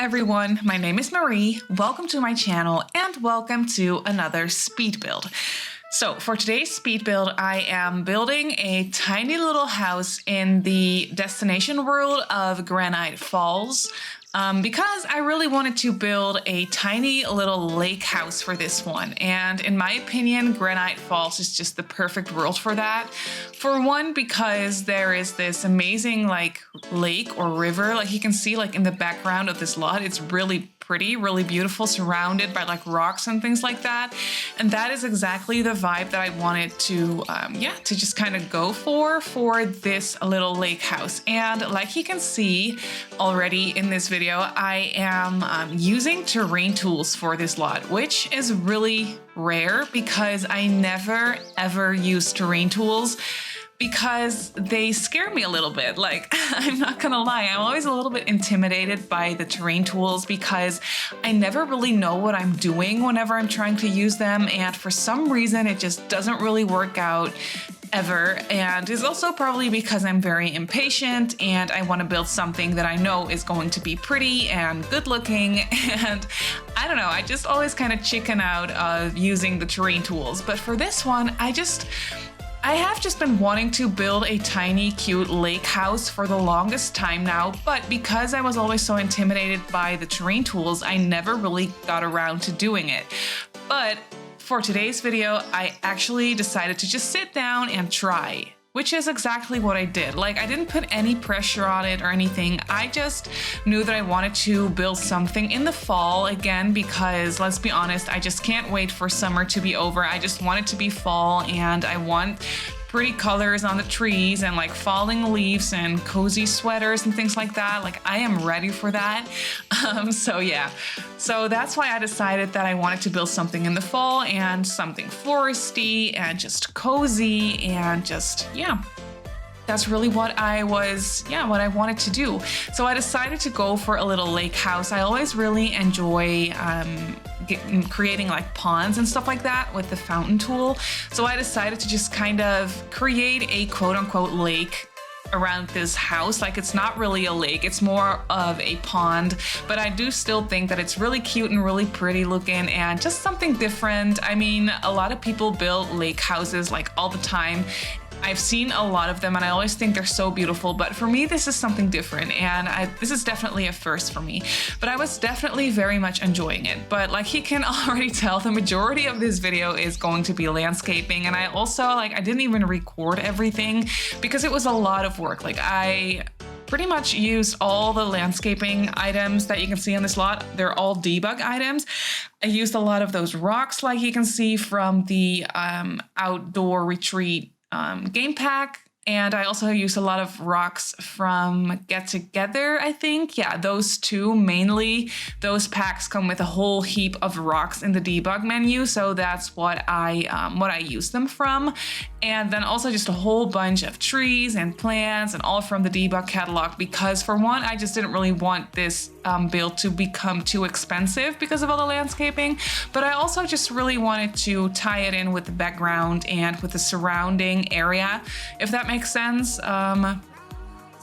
everyone, my name is Marie, welcome to my channel and welcome to another speed build. So for today's speed build, I am building a tiny little house in the destination world of Granite Falls because I really wanted to build a tiny little lake house for this one. And in my opinion, Granite Falls is just the perfect world for that. For one, because there is this amazing lake or river, like you can see in the background of this lot. It's really pretty, really beautiful, surrounded by rocks and things like that. And that is exactly the vibe that I wanted to just kind of go for this little lake house. And like you can see already in this video, I am using terrain tools for this lot, which is really rare because I never ever use terrain tools because they scare me a little bit. I'm not gonna lie, I'm always a little bit intimidated by the terrain tools because I never really know what I'm doing whenever I'm trying to use them, and for some reason it just doesn't really work out ever. And it's also probably because I'm very impatient and I want to build something that I know is going to be pretty and good looking, and I don't know, I just always kind of chicken out of using the terrain tools. But for this one, I have just been wanting to build a tiny, cute lake house for the longest time now, but because I was always so intimidated by the terrain tools, I never really got around to doing it. But for today's video, I actually decided to just sit down and try, which is exactly what I did. I didn't put any pressure on it or anything. I just knew that I wanted to build something in the fall again because, let's be honest, I just can't wait for summer to be over. I just want it to be fall, and I want pretty colors on the trees and falling leaves and cozy sweaters and things like that. I am ready for that. So yeah, so that's why I decided that I wanted to build something in the fall and something foresty and just cozy and just, yeah. That's really what I wanted to do. So I decided to go for a little lake house. I always really enjoy creating ponds and stuff like that with the fountain tool. So I decided to just kind of create a quote-unquote lake around this house. It's not really a lake, it's more of a pond, but I do still think that it's really cute and really pretty looking and just something different. I mean, a lot of people build lake houses all the time. I've seen a lot of them and I always think they're so beautiful, but for me this is something different, and this is definitely a first for me. But I was definitely very much enjoying it. But like you can already tell, the majority of this video is going to be landscaping, and I also I didn't even record everything because it was a lot of work. I pretty much used all the landscaping items that you can see on this lot. They're all debug items. I used a lot of those rocks like you can see from the outdoor retreat game pack, and I also used a lot of rocks from Get Together, I think. Yeah, those two mainly. Those packs come with a whole heap of rocks in the debug menu, so that's what I use them from. And then also just a whole bunch of trees and plants and all from the debug catalog, because for one, I just didn't really want this build to become too expensive because of all the landscaping, but I also just really wanted to tie it in with the background and with the surrounding area, if that makes sense.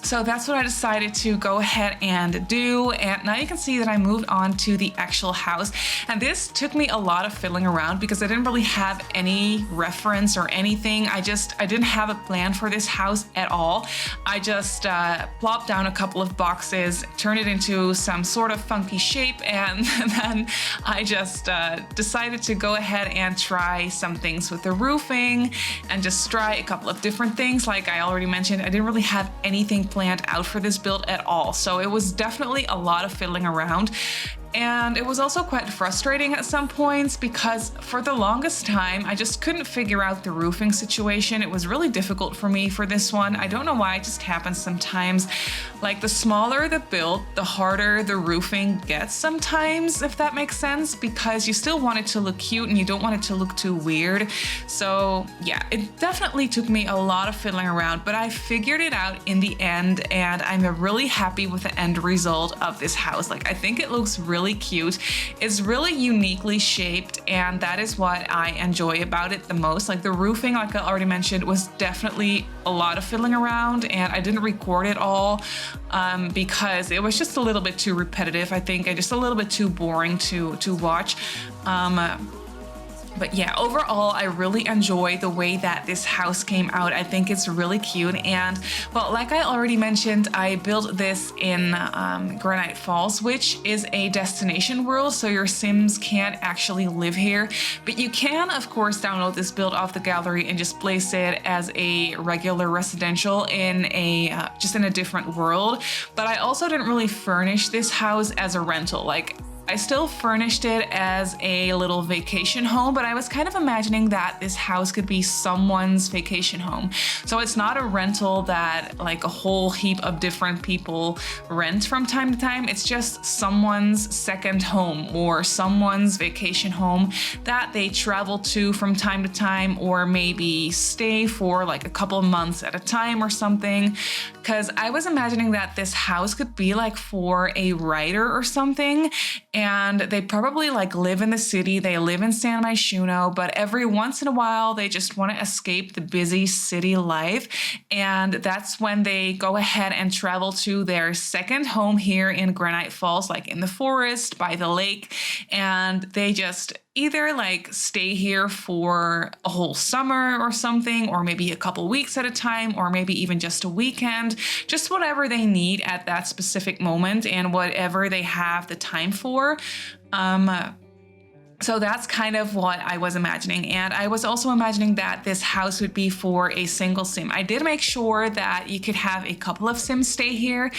So that's what I decided to go ahead and do. And now you can see that I moved on to the actual house. And this took me a lot of fiddling around because I didn't really have any reference or anything. I didn't have a plan for this house at all. I just plopped down a couple of boxes, turned it into some sort of funky shape, and then I just decided to go ahead and try some things with the roofing and just try a couple of different things. Like I already mentioned, I didn't really have anything planned out for this build at all. So it was definitely a lot of fiddling around. And it was also quite frustrating at some points because for the longest time, I just couldn't figure out the roofing situation. It was really difficult for me for this one. I don't know why, it just happens sometimes. The smaller the build, the harder the roofing gets sometimes, if that makes sense, because you still want it to look cute and you don't want it to look too weird. So yeah, it definitely took me a lot of fiddling around, but I figured it out in the end, and I'm really happy with the end result of this house. I think it looks really really cute. It's really uniquely shaped, and that is what I enjoy about it the most. Like the roofing, like I already mentioned, was definitely a lot of fiddling around, and I didn't record it all because it was just a little bit too repetitive, I think, and just a little bit too boring to watch. But yeah, overall, I really enjoy the way that this house came out. I think it's really cute. And well, like I already mentioned, I built this in Granite Falls, which is a destination world. So your Sims can't actually live here, but you can, of course, download this build off the gallery and just place it as a regular residential in a just in a different world. But I also didn't really furnish this house as a rental. Like, I still furnished it as a little vacation home, but I was kind of imagining that this house could be someone's vacation home. So it's not a rental that like a whole heap of different people rent from time to time. It's just someone's second home or someone's vacation home that they travel to from time to time, or maybe stay for like a couple of months at a time or something. Because I was imagining that this house could be like for a writer or something. And they probably like live in the city, they live in Simmarysims, but every once in a while they just want to escape the busy city life. And that's when they go ahead and travel to their second home here in Granite Falls, like in the forest, by the lake. And they just either like stay here for a whole summer or something, or maybe a couple weeks at a time, or maybe even just a weekend, just whatever they need at that specific moment and whatever they have the time for. So that's kind of what I was imagining. And I was also imagining that this house would be for a single sim. I did make sure that you could have a couple of sims stay here.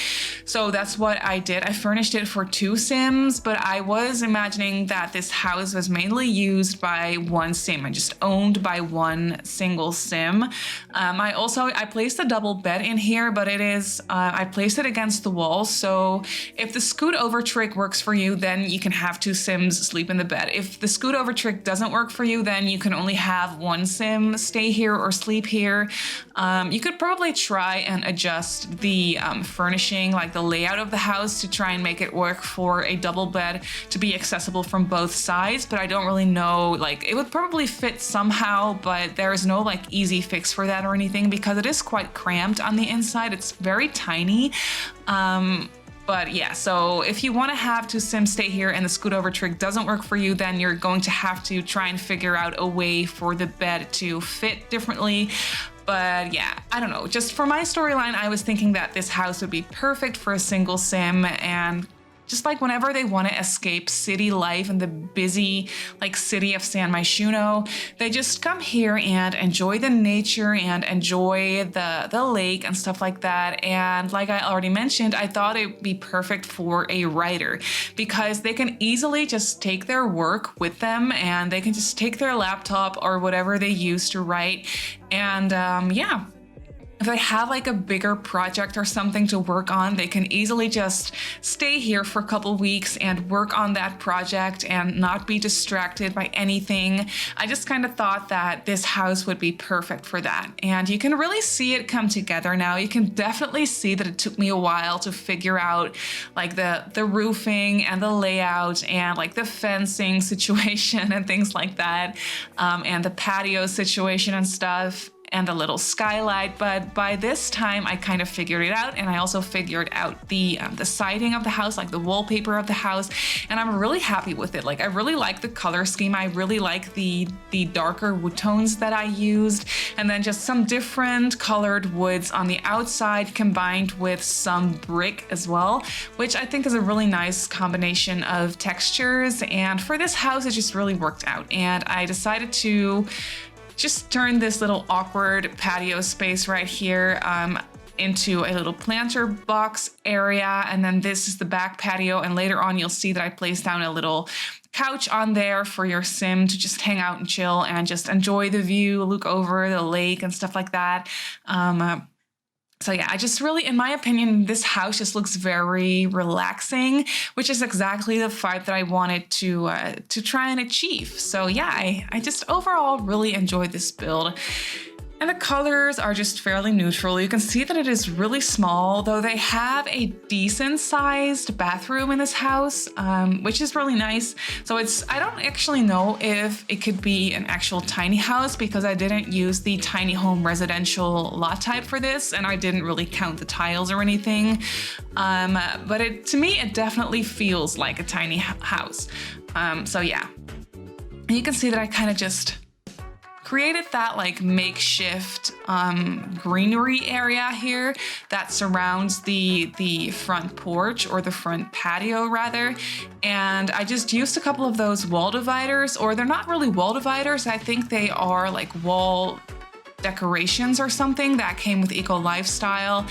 So that's what I did. I furnished it for 2 sims, but I was imagining that this house was mainly used by 1 sim and just owned by 1 single sim. I placed a double bed in here, but I placed it against the wall. So if the scoot over trick works for you, then you can have 2 sims sleep in the bed. If the scoot over trick doesn't work for you, then you can only have 1 sim stay here or sleep here. You could probably try and adjust the furnishing, like the layout of the house, to try and make it work for a double bed to be accessible from both sides, but I don't really know. Like, it would probably fit somehow, but there is no like easy fix for that or anything because it is quite cramped on the inside. It's very tiny. But yeah, so if you want to have 2 sims stay here and the scoot over trick doesn't work for you, then you're going to have to try and figure out a way for the bed to fit differently. But yeah, I don't know. Just for my storyline, I was thinking that this house would be perfect for a single sim, and just like whenever they want to escape city life and the busy like city of Simmarysims, they just come here and enjoy the nature and enjoy the lake and stuff like that. And like I already mentioned, I thought it would be perfect for a writer because they can easily just take their work with them, and they can just take their laptop or whatever they use to write. And yeah. If they have like a bigger project or something to work on, they can easily just stay here for a couple weeks and work on that project and not be distracted by anything. I just kind of thought that this house would be perfect for that. And you can really see it come together now. You can definitely see that it took me a while to figure out like the roofing and the layout and like the fencing situation and things like that, and the patio situation and stuff, and the little skylight. But by this time I kind of figured it out, and I also figured out the siding of the house, like the wallpaper of the house, and I'm really happy with it. Like, I really like the color scheme. I really like the darker wood tones that I used, and then just some different colored woods on the outside combined with some brick as well, which I think is a really nice combination of textures. And for this house, it just really worked out, and I decided to just turn this little awkward patio space right here into a little planter box area. And then this is the back patio. And later on, you'll see that I placed down a little couch on there for your sim to just hang out and chill and just enjoy the view, look over the lake and stuff like that. So yeah, I just really, in my opinion, this house just looks very relaxing, which is exactly the vibe that I wanted to try and achieve. So yeah, I just overall really enjoyed this build. And the colors are just fairly neutral. You can see that it is really small, though they have a decent sized bathroom in this house, which is really nice. So I don't actually know if it could be an actual tiny house because I didn't use the tiny home residential lot type for this, and I didn't really count the tiles or anything. But to me, it definitely feels like a tiny house. So yeah, and you can see that I kind of just created that like makeshift greenery area here that surrounds the front porch, or the front patio rather. And I just used a couple of those wall dividers, or they're not really wall dividers. I think they are like wall decorations or something that came with Eco Lifestyle,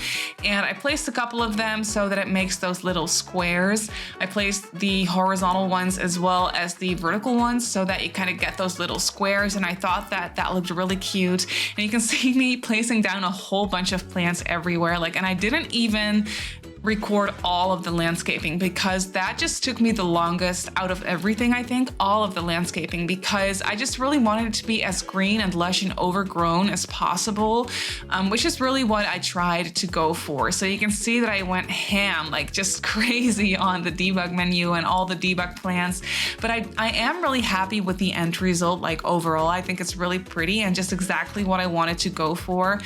and I placed a couple of them so that it makes those little squares. I placed the horizontal ones as well as the vertical ones so that you kind of get those little squares, and I thought that that looked really cute. And you can see me placing down a whole bunch of plants everywhere, and I didn't even record all of the landscaping because that just took me the longest out of everything, I think, all of the landscaping, because I just really wanted it to be as green and lush and overgrown as possible, which is really what I tried to go for. So you can see that I went ham, like just crazy on the debug menu and all the debug plants, but I am really happy with the end result. Like overall, I think it's really pretty and just exactly what I wanted to go for.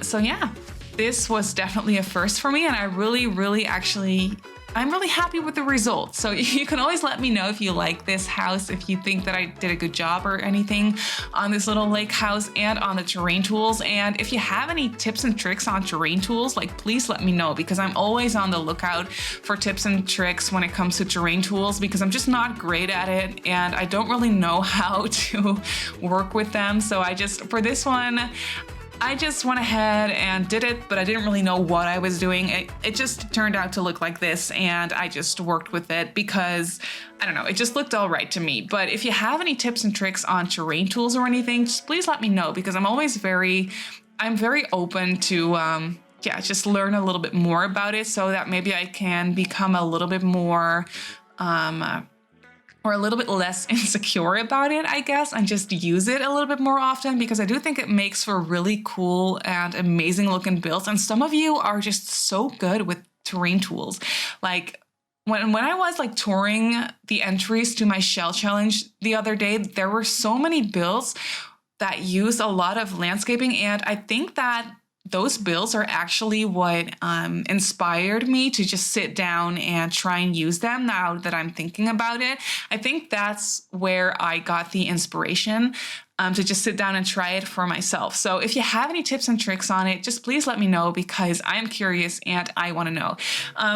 So yeah. This was definitely a first for me, and I'm really happy with the results. So you can always let me know if you like this house, if you think that I did a good job or anything on this little lake house and on the terrain tools. And if you have any tips and tricks on terrain tools, please let me know, because I'm always on the lookout for tips and tricks when it comes to terrain tools, because I'm just not great at it and I don't really know how to work with them. So for this one, I just went ahead and did it, but I didn't really know what I was doing. It just turned out to look like this, and I just worked with it because, I don't know, it just looked all right to me. But if you have any tips and tricks on terrain tools or anything, just please let me know, because I'm very open to, just learn a little bit more about it so that maybe I can become a little bit more, or a little bit less insecure about it, I guess, and just use it a little bit more often, because I do think it makes for really cool and amazing looking builds. And some of you are just so good with terrain tools. Like when I was touring the entries to my shell challenge the other day, there were so many builds that use a lot of landscaping, and I think that those builds are actually what inspired me to just sit down and try and use them now that I'm thinking about it. I think that's where I got the inspiration to just sit down and try it for myself. So if you have any tips and tricks on it, just please let me know, because I'm curious and I want to know.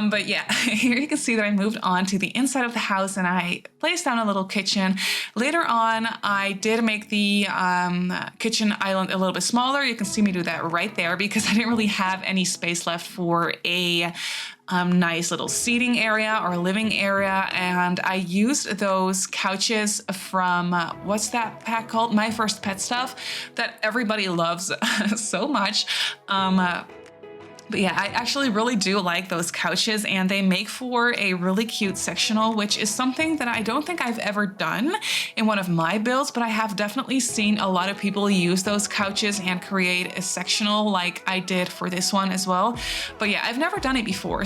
But yeah, here you can see that I moved on to the inside of the house and I placed down a little kitchen. Later on, I did make the kitchen island a little bit smaller. You can see me do that right there because I didn't really have any space left for a nice little seating area or living area, and I used those couches from what's that pack called? My First Pet Stuff, that everybody loves so much. But yeah, I actually really do like those couches, and they make for a really cute sectional, which is something that I don't think I've ever done in one of my builds, but I have definitely seen a lot of people use those couches and create a sectional like I did for this one as well. But yeah, I've never done it before.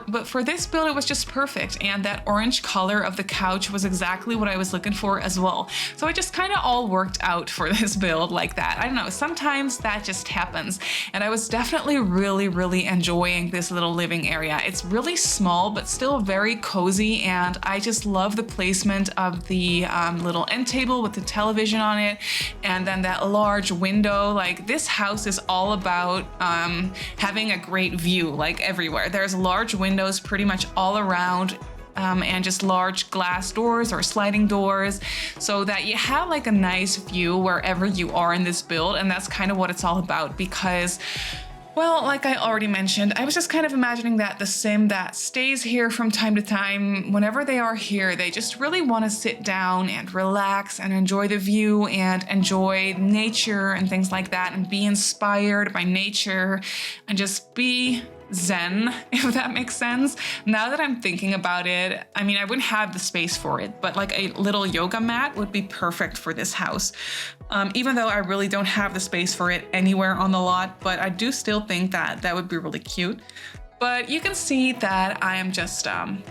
But for this build, it was just perfect. And that orange color of the couch was exactly what I was looking for as well. So it just kind of all worked out for this build like that. I don't know, sometimes that just happens. And I was definitely really enjoying this little living area. It's really small, but still very cozy, and I just love the placement of the little end table with the television on it, and then that large window. Like, this house is all about having a great view, like everywhere. There's large windows pretty much all around, and just large glass doors or sliding doors, so that you have like a nice view wherever you are in this build. And that's kind of what it's all about, because, well, like I already mentioned, I was just kind of imagining that the sim that stays here from time to time, whenever they are here, they just really want to sit down and relax and enjoy the view and enjoy nature and things like that, and be inspired by nature and just be zen, if that makes sense. Now that I'm thinking about it, I mean, I wouldn't have the space for it, but like a little yoga mat would be perfect for this house. Even though I really don't have the space for it anywhere on the lot, but I do still think that that would be really cute. But you can see that I am just kind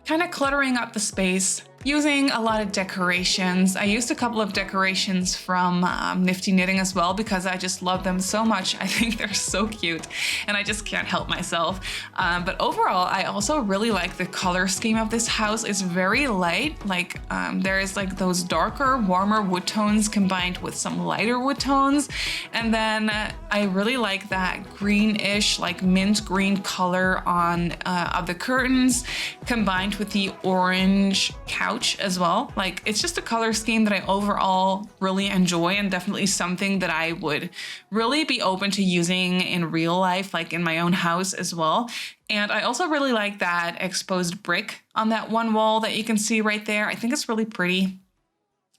of cluttering up the space using a lot of decorations. I used a couple of decorations from Nifty Knitting as well because I just love them so much. I think they're so cute and I just can't help myself. But overall, I also really like the color scheme of this house. It's very light. Like there is like those darker, warmer wood tones combined with some lighter wood tones. And then I really like that greenish, like mint green color on of the curtains combined with the orange couch as well. Like it's just a color scheme that I overall really enjoy and definitely something that I would really be open to using in real life, like in my own house as well. And I also really like that exposed brick on that one wall that you can see right there. I think it's really pretty.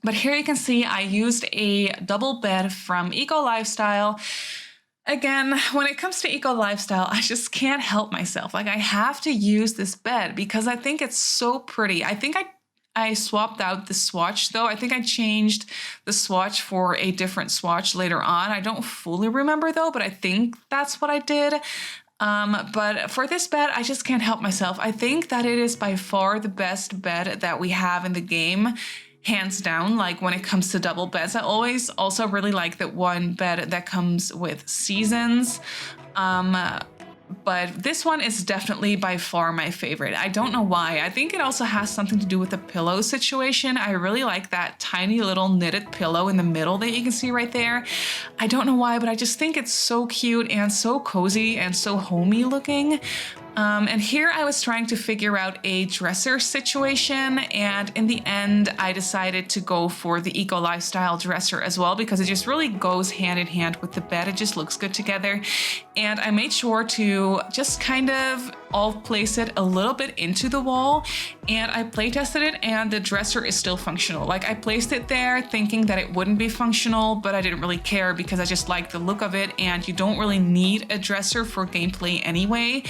But here you can see I used a double bed from Eco Lifestyle. Again, when it comes to Eco Lifestyle, I just can't help myself. Like I have to use this bed because I think it's so pretty. I think I swapped out the swatch though. I think I changed the swatch for a different swatch later on. I don't fully remember though, but I think that's what I did. But for this bed, I just can't help myself. I think that it is by far the best bed that we have in the game. Hands down, like when it comes to double beds. I always also really like that one bed that comes with seasons. But this one is definitely by far my favorite. I don't know why. I think it also has something to do with the pillow situation. I really like that tiny little knitted pillow in the middle that you can see right there. I don't know why, but I just think it's so cute and so cozy and so homey looking. And here I was trying to figure out a dresser situation, and in the end I decided to go for the Eco Lifestyle dresser as well because it just really goes hand in hand with the bed. It just looks good together. And I made sure to just kind of all place it a little bit into the wall, and I play tested it and the dresser is still functional. Like I placed it there thinking that it wouldn't be functional, but I didn't really care because I just like the look of it, and you don't really need a dresser for gameplay anyway.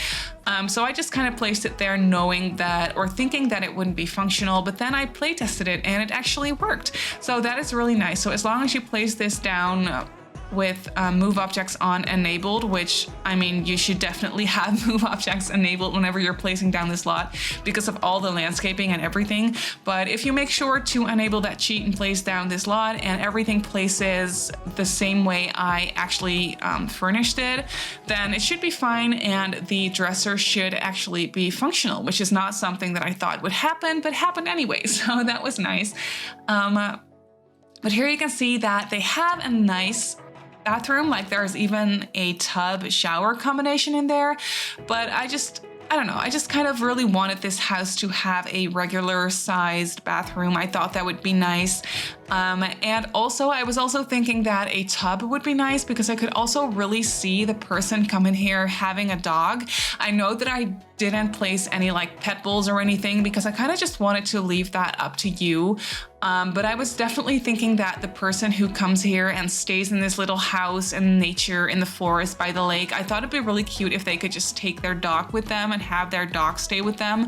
So I just kind of placed it there knowing that, or thinking that it wouldn't be functional, but then I play tested it and it actually worked. So that is really nice. So as long as you place this down with move objects on enabled, which I mean, you should definitely have move objects enabled whenever you're placing down this lot because of all the landscaping and everything. But if you make sure to enable that cheat and place down this lot and everything places the same way I actually furnished it, then it should be fine and the dresser should actually be functional, which is not something that I thought would happen, but happened anyway. So that was nice. But here you can see that they have a nice bathroom, like there's even a tub shower combination in there, but I don't know, I just kind of really wanted this house to have a regular sized bathroom. I thought that would be nice. And also I was also thinking that a tub would be nice because I could also really see the person come in here having a dog. I know that I didn't place any like pet bowls or anything because I kind of just wanted to leave that up to you. But I was definitely thinking that the person who comes here and stays in this little house in nature, in the forest, by the lake, I thought it'd be really cute if they could just take their dog with them and have their dog stay with them.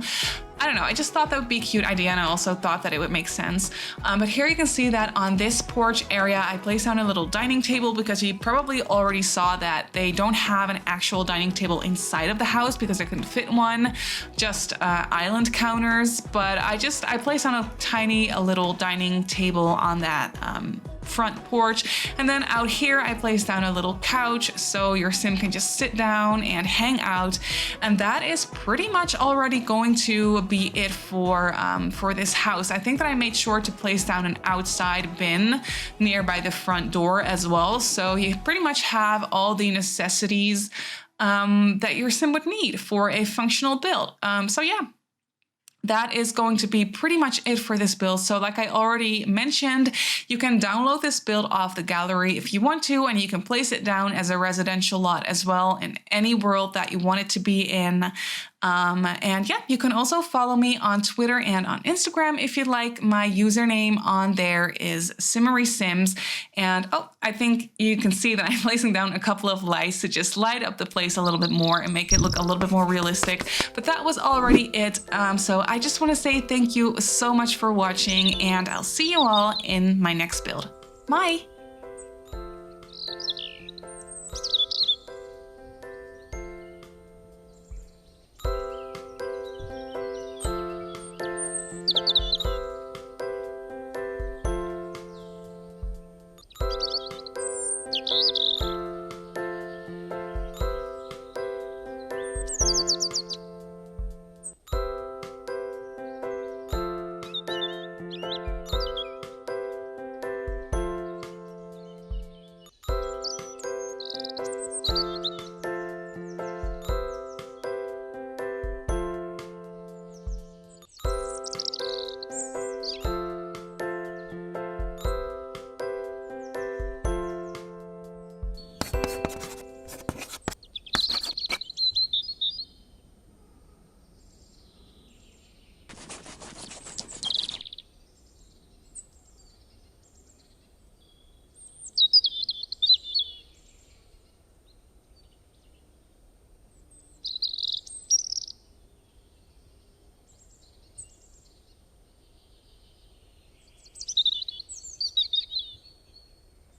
I don't know, I just thought that would be a cute idea, and I also thought that it would make sense. But here you can see that on this porch area, I placed down a little dining table because you probably already saw that they don't have an actual dining table inside of the house because I couldn't fit one, just island counters. But I placed on a little dining table on that front porch, and then out here I placed down a little couch so your sim can just sit down and hang out, and that is pretty much already going to be it for this house. I think that I made sure to place down an outside bin nearby the front door as well, so you pretty much have all the necessities that your sim would need for a functional build. So yeah, that is going to be pretty much it for this build. So like I already mentioned, you can download this build off the gallery if you want to, and you can place it down as a residential lot as well in any world that you want it to be in. And yeah, you can also follow me on Twitter and on Instagram if you'd like. My username on there is Simmarysims. And oh, I think you can see that I'm placing down a couple of lights to just light up the place a little bit more and make it look a little bit more realistic. But that was already it. So I just want to say thank you so much for watching, and I'll see you all in my next build. Bye!